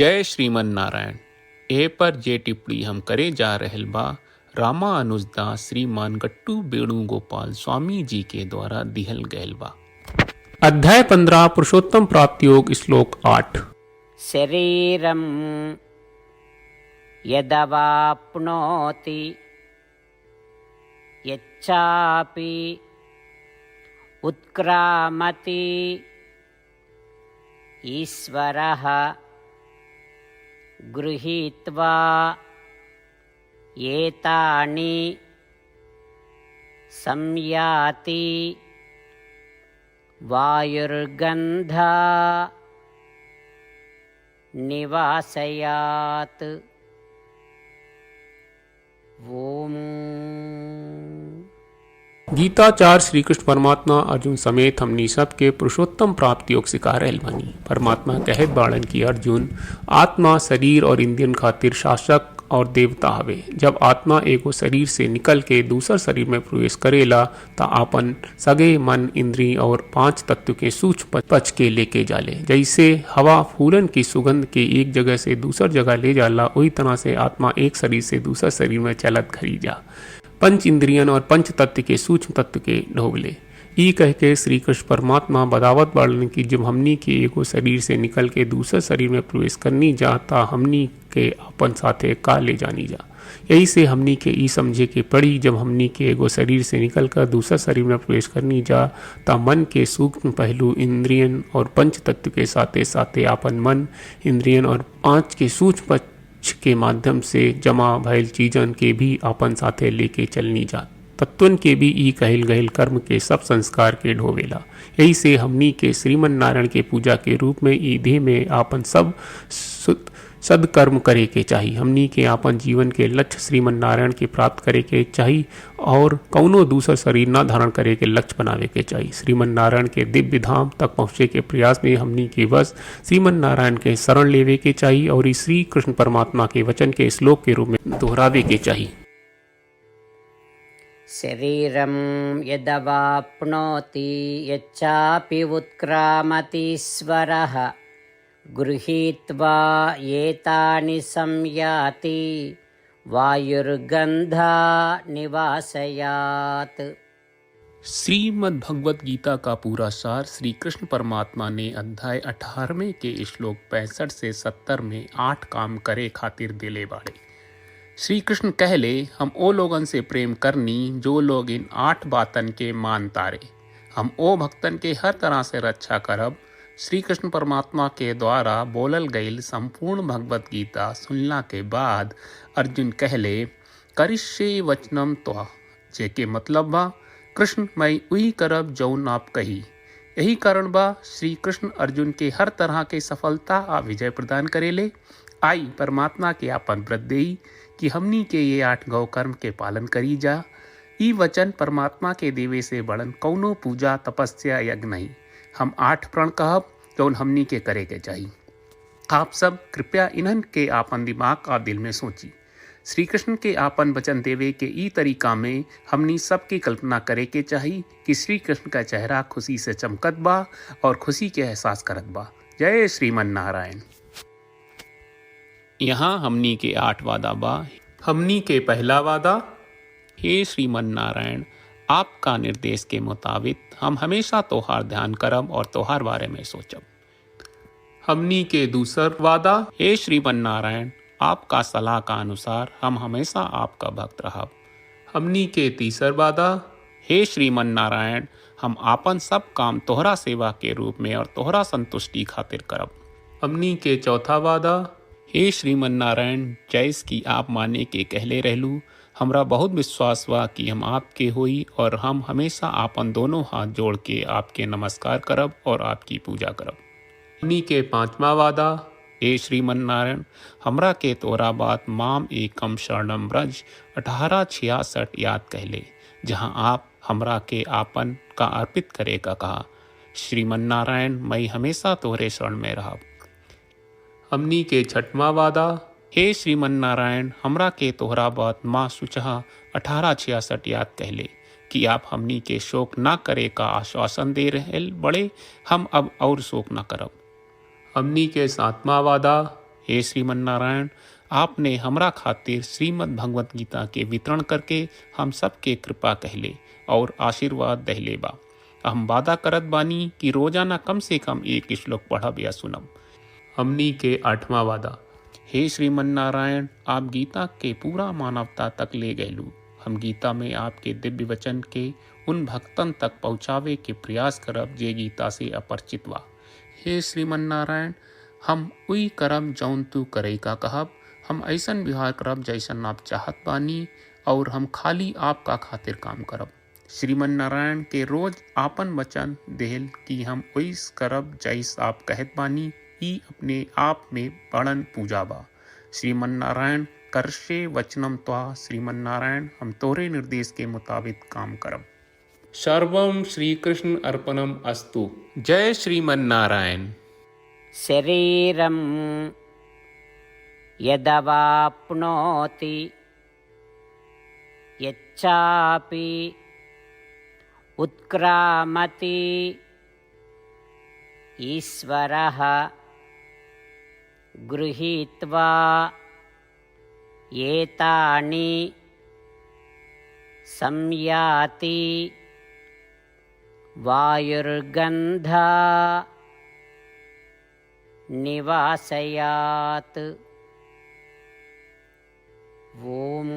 जय श्रीमन नारायण। ए पर जे टिप्पणी हम करे जा रहल बा रामानुजदास श्रीमान गट्टू वेणुगोपाल स्वामी जी के द्वारा दिहल गयल बा। अध्याय 15 पुरुषोत्तम प्राप्ति योग श्लोक 8। शरीरं यदवाप्नोति यच्चापि उत्क्रामति ईश्वरः गृहीत्वा एतानि संयाति वायुर्गन्धा निवासयात्। ओम। गीताचार्य श्री कृष्ण परमात्मा अर्जुन समेत हमनी सबके पुरुषोत्तम प्राप्ति योग सिखा रहल बानी। परमात्मा कहत बाड़न की अर्जुन आत्मा शरीर और इंद्रियन खातिर शासक और देवता हवे। जब आत्मा एगो शरीर से निकल के दूसर शरीर में प्रवेश करेला ता आपन सगे मन इंद्री और 5 तत्व के सूक्ष्म पच के लेके जाले। जैसे हवा फूलन की सुगंध के एक जगह से दूसर जगह ले जाला, वही तरह से आत्मा एक शरीर से दूसर शरीर में चलत घरी जा पंच इंद्रियन और पंच तत्व के सूक्ष्म तत्व के ढोगले। ई कह के श्री कृष्ण परमात्मा बदावत बाड़न की जब हमनी के एगो शरीर से निकल के दूसरे शरीर में प्रवेश करनी जाता हमनी के अपन साथे का ले जानी जा। यही से हमनी के ई समझे के पड़ी जब हमनी के एगो शरीर से निकल कर दूसरा शरीर में प्रवेश करनी जा ता मन के सूक्ष्म पहलू इंद्रियन और पंच तत्व के साथे साथे अपन मन इंद्रियन और 5 के सूक्ष्म के माध्यम से जमा भयल चीजन के भी अपन साथे लेके चलनी जा। तत्वन के भी ई कहल गयल कर्म के सब संस्कार के ढोवेला। यही से हमनी के श्रीमन नारायण के पूजा के रूप में ई देह में आपन सब सदकर्म करे के चाहिए। हमनी के आपन जीवन के लक्ष्य श्रीमन नारायण के प्राप्त करे के चाहिए और कौनो दूसरा शरीर न धारण करे के लक्ष्य बनावे के चाहिए। श्रीमन नारायण के दिव्य धाम तक पहुँचे के प्रयास में हमनी के बस श्रीमन नारायण के शरण लेवे के चाहिए और इस श्री कृष्ण परमात्मा के वचन के श्लोक के रूप में दोहरावे के चाहिए। शरीरं यदवाप्नोति यच्चापि उत्क्रामतीश्वरः गृहीत्वा एतानि संयाति वायुर्गन्धा निवासयात्। श्रीमद् भगवत गीता का पूरा सार श्री कृष्ण परमात्मा ने अध्याय 18वें के श्लोक 65 से 70 में 8 काम करे खातिर दिले बाड़े। श्री कृष्ण कहले हम ओ लोगन से प्रेम करनी जो लोग इन 8 बातन के मान तारे। हम ओ भक्तन के हर तरह से रक्षा करब। श्री कृष्ण परमात्मा के द्वारा बोलल गईल संपूर्ण भगवत गीता सुनला के बाद अर्जुन कहले करिष्ये वचनम त्वा, जेके मतलब बा कृष्ण मैं वही करब जौन आप कही। यही कारण बा श्री कृष्ण अर्जुन के हर तरह के सफलता आ विजय प्रदान करेले। आई परमात्मा के आपन व्रत देई कि हमनी के ये 8 गौ कर्म के पालन करी जा। ई वचन परमात्मा के देवे से बड़न कौनो पूजा तपस्या यज्ञ नहीं। हम 8 प्रण कहब जौन हमनी के करे के चाहिए। आप सब कृपया इन्हन के आपन दिमाग और दिल में सोची। श्री कृष्ण के आपन वचन देवे के ई तरीका में हमनी सबकी कल्पना करे के चाहिए कि श्री कृष्ण का चेहरा खुशी से चमकत बा और खुशी के एहसास करत बा। जय श्रीमन नारायण। यहाँ हमनी के 8 वादा बा। हमनी के पहला वादा, हे श्रीमन नारायण आपका निर्देश के मुताबिक हम हमेशा तोहार ध्यान करब और तोहार बारे में सोचब। हमनी के दूसर वादा, हे श्रीमन नारायण आपका सलाह का अनुसार हम हमेशा आपका भक्त रहब। हमनी के तीसर वादा, हे श्रीमन नारायण हम आपन सब काम तोहरा सेवा के रूप में और तोहरा संतुष्टि खातिर करब। हमनी के चौथा वादा, हे श्रीमन नारायण जैस की आप माने के कहले रहलू हमरा बहुत विश्वास बा कि हम आपके होई और हम हमेशा आपन दोनों हाथ जोड़ के आपके नमस्कार करब और आपकी पूजा करब। हमनी के 5वां वादा, हे श्रीमन नारायण हमरा के तोरा बात माम एकम शरणम ब्रज 1866 याद कहले, जहाँ आप हमरा के आपन का अर्पित करे का कहा। श्रीमन नारायण मैं हमेशा तोहरे शरण में रहब। हमनी के 6वां वादा, हे श्रीमन नारायण हमरा के तोहरा बात माँ सुचहा 1866 याद कहले कि आप हमनी के शोक ना करे का आश्वासन दे रहे बड़े, हम अब और शोक ना करब। हमनी के 7वां वादा, हे श्रीमन नारायण, आपने हमरा खातिर श्रीमद् भगवत गीता के वितरण करके हम सबके कृपा कहले और आशीर्वाद दहले बा। हम वादा करत बानी कि रोजाना कम से कम एक श्लोक पढ़ब या सुनब। हमनी के 8वां वादा। हे श्रीमन नारायण, आप गीता के पूरा मानवता तक ले गयलू। हम गीता में आपके दिव्य वचन के उन भक्तन तक पहुँचावे के प्रयास करब जे गीता से अपरिचित बा। हे श्रीमन नारायण, हम उई करब जौन तू करे का कहब। हम ऐसन व्यवहार करब जैसन आप चाहत बानी और हम खाली आपका खातिर काम करब। श्रीमन नारायण के रोज आपन वचन देहल कि हम ओइस करब जैस आप कहत बानी, ई अपने आप में बड़न पूजा बा। श्रीमन नारायण, करशे वचनम त्वा। श्रीमन नारायण, हम तोरे निर्देश के मुताबिक काम करब। सर्वम श्री कृष्ण अर्पणम अस्तु। जय श्रीमन नारायण। शरीरं यदवाप्नोति यच्चापि उत्क्रामति ईश्वरः गृहीत्वा एतानि संयाति वायुर्गन्धा निवासयात्। ओम।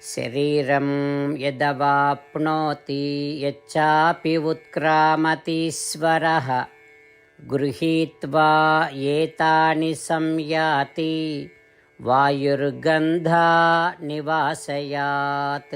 शरीरं यदवाप्नोति यच्चापि उत्क्रामतीश्वरः गृहीत्वा एतानि संयाति वायुर्गन्धा निवासयात्।